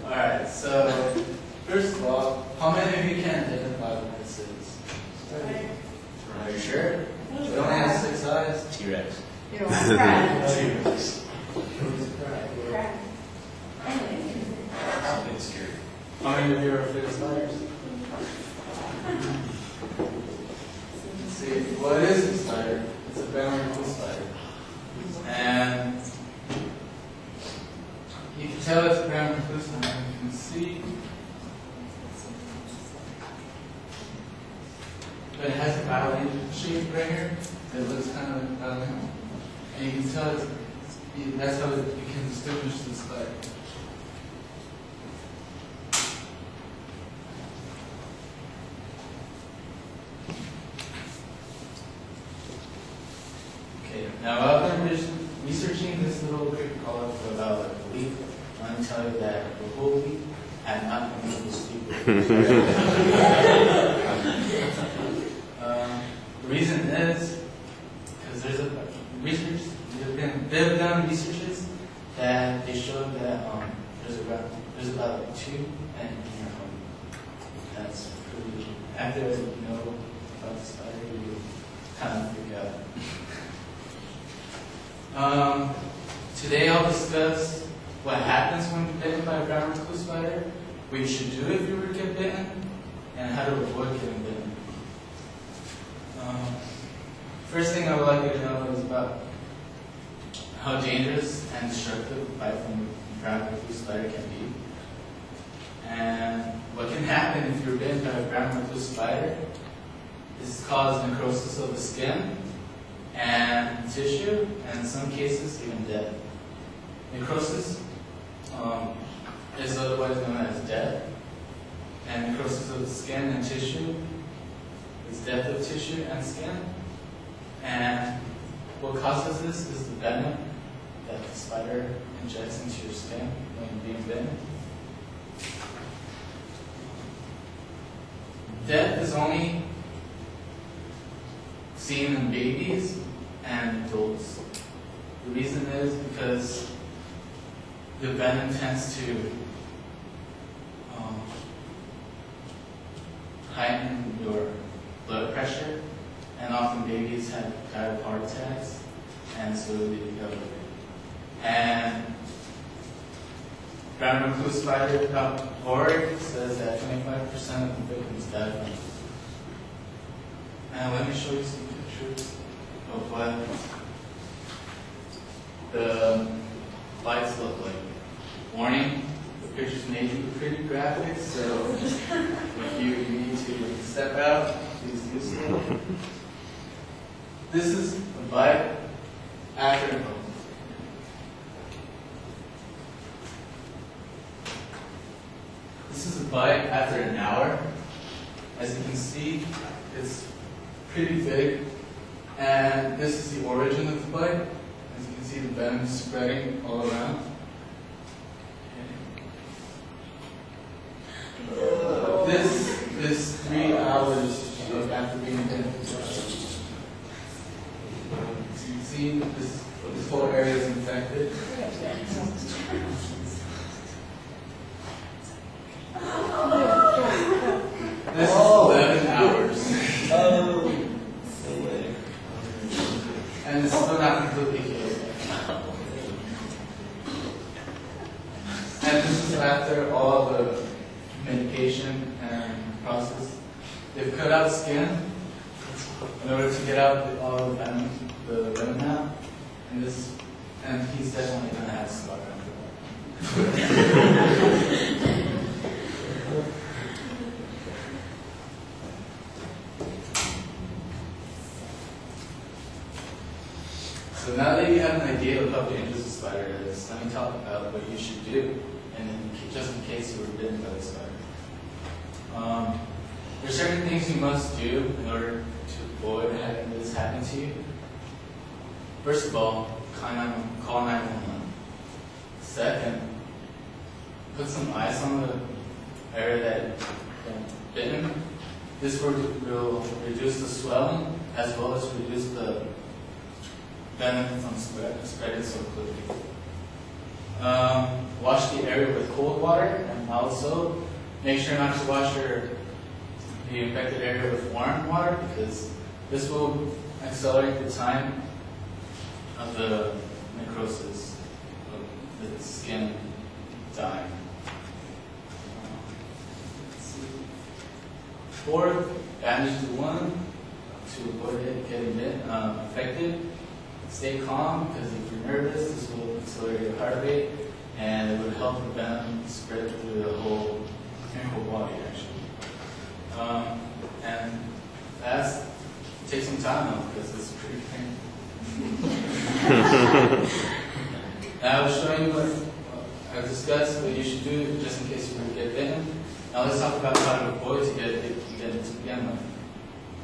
Alright, so first of all, how many of you can identify what this is? Are you sure? You only have 6 eyes? T-Rex. You're right. T-Rex. It's scary. How many of you are afraid of spiders? Let's see, what is a spider? It's a brown cool spider. And you can tell it's a brown recluse spider. You can see, but it has a violet shape right here. It looks kind of like violet. And you can tell that's how you can distinguish the spider. Okay, now I've been researching this little cricket collar for about like a week. I want to tell you that the whole week I have not been able to sleep with the reason is because there's a research, they've done researches that they showed that there's about like 2 in your home. That's pretty, after you know about the spider, you kind of freak out. Today I'll discuss what happens when bitten by a brown recluse spider, what you should do if you were to get bitten, and how to avoid getting bitten. First thing I would like you to know is about how dangerous and destructive a bite from a brown recluse spider can be. And what can happen if you're bitten by a brown recluse spider is cause necrosis of the skin and tissue, and in some cases even death. Necrosis is otherwise known as death, and necrosis of the skin and tissue is death of tissue and skin. And what causes this is the venom that the spider injects into your skin when you're being bitten. Death is only seen in babies and adults. The reason is because the venom tends to heighten your blood pressure, and often babies have heart attacks, and so they become. And brown recluse spider.org says that 25% of the victims die from it. And let me show you some pictures of what the bites look like. Warning, the pictures may be pretty graphic, so if you need to step out, please do so. This is a bite after a This is a bite after an hour. As you can see, it's pretty big, and this is the origin of the bite. As you can see, the venom is spreading all around. This is 3 hours after being bitten. As you can see, this whole area is infected. This is 11 hours. And it's still not completely healed. And this is after all the medication and process. They've cut out skin in order to get out all the venom out. And he's definitely going to have a scar after that. So now that you have an idea of how dangerous a spider is, let me talk about what you should do, and just in case you were bitten by the spider. There are certain things you must do in order to avoid having this happen to you. First of all, call 911. Second, put some ice on the area that you've bitten. This will reduce the swelling as well as reduce the venom from spreading so quickly. Wash the the area with cold water, and also make sure not to wash the infected area with warm water, because this will accelerate the time of the necrosis of the skin dying. Fourth, bandage the wound to avoid it getting affected. Stay calm, because if you're nervous, this will accelerate your heart rate, and it would help the venom spread through the whole body, actually. And last, take some time off, because it's pretty painful. Now, I was showing you what I've discussed, what you should do just in case you were to get bitten. Now let's talk about how to avoid to get it to begin with.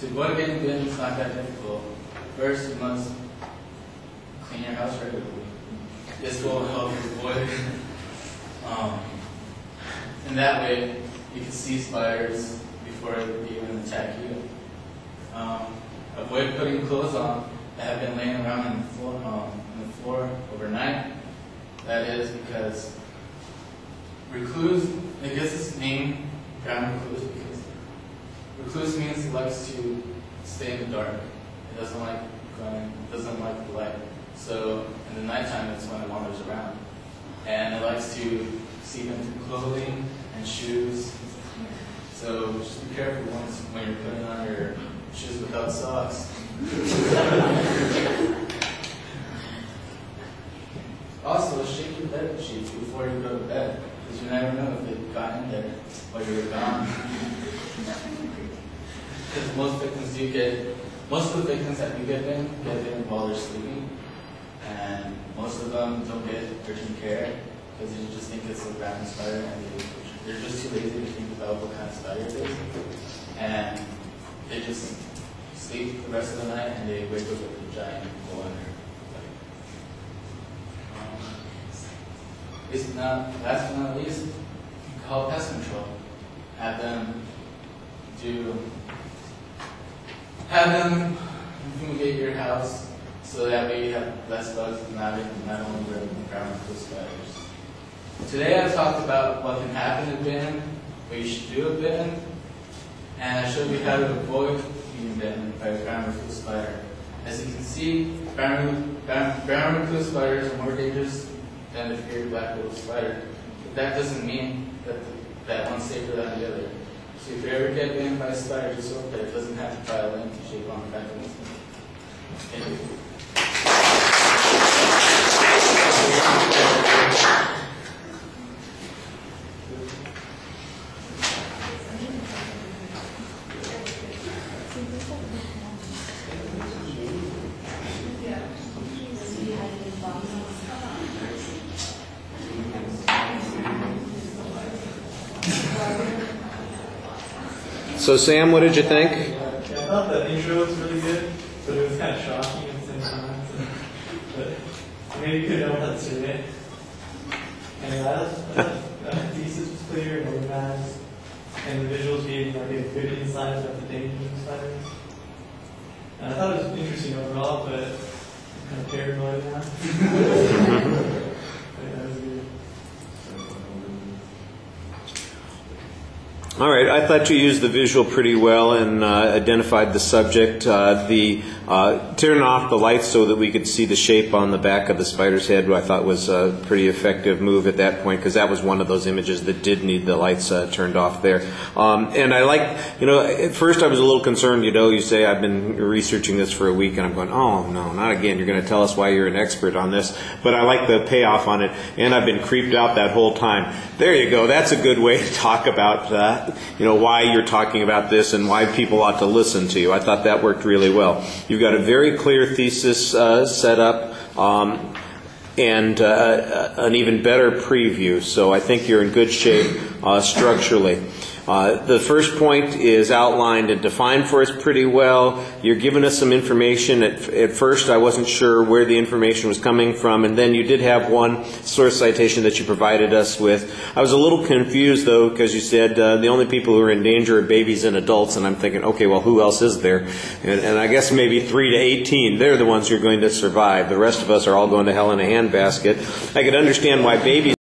To avoid getting bitten is not that difficult. First, you must clean your house regularly. This will help you avoid and that way you can see spiders before they even attack you. Avoid putting clothes on that have been laying around on the floor overnight. That is because recluse, it gets its name, brown recluse, because recluse means it likes to stay in the dark. It doesn't like the light. So in the nighttime, it's when it wanders around. And it likes to see them through clothing and shoes. So just be careful when you're putting on your shoes without socks. Also, shake your bed sheets before you go to bed, because you never know if it got in there while you were gone. Because most of the victims that do get bitten while they're sleeping, and most of them don't get urgent care because they just think it's a random spider, and they're just too lazy to think about what kind of spider it is, and they just sleep the rest of the night and they wake up with a giant hole in their last but not least, call pest control. Have them fumigate your house, so that way you have less bugs and not only brown recluse spiders. Today I've talked about what can happen to bitten, what you should do with bitten, and I showed you how to avoid being bitten by a brown recluse spider. As you can see, brown recluse spiders are more dangerous than the feared black widow spider. But that doesn't mean that one's safer than the other. So if you ever get bitten by a spider, just hope that it doesn't have to file in to shape on the back of the skin. Thank you. So Sam, what did you think? I thought the intro was really good, but it was kind of shocking at the same time. But maybe you couldn't know how to say it. And I thought the thesis was clear and organized, and the visuals gave like a good insight of the danger of the spiders. And I thought it was interesting overall, but I'm kind of paranoid now. But that was good. All right, I thought you used the visual pretty well and identified the subject. Turning off the lights so that we could see the shape on the back of the spider's head, I thought was a pretty effective move at that point, because that was one of those images that did need the lights turned off there. And I like, at first I was a little concerned, you say I've been researching this for a week, and I'm going, oh no, not again, you're going to tell us why you're an expert on this. But I like the payoff on it, and I've been creeped out that whole time. There you go, that's a good way to talk about why you're talking about this and why people ought to listen to you. I thought that worked really well. You've got a very clear thesis set up and an even better preview, so I think you're in good shape structurally. The first point is outlined and defined for us pretty well. You're giving us some information. At first, I wasn't sure where the information was coming from, and then you did have one source citation that you provided us with. I was a little confused, though, because you said the only people who are in danger are babies and adults, and I'm thinking, okay, well, who else is there? And I guess maybe 3 to 18, they're the ones who are going to survive. The rest of us are all going to hell in a handbasket. I could understand why babies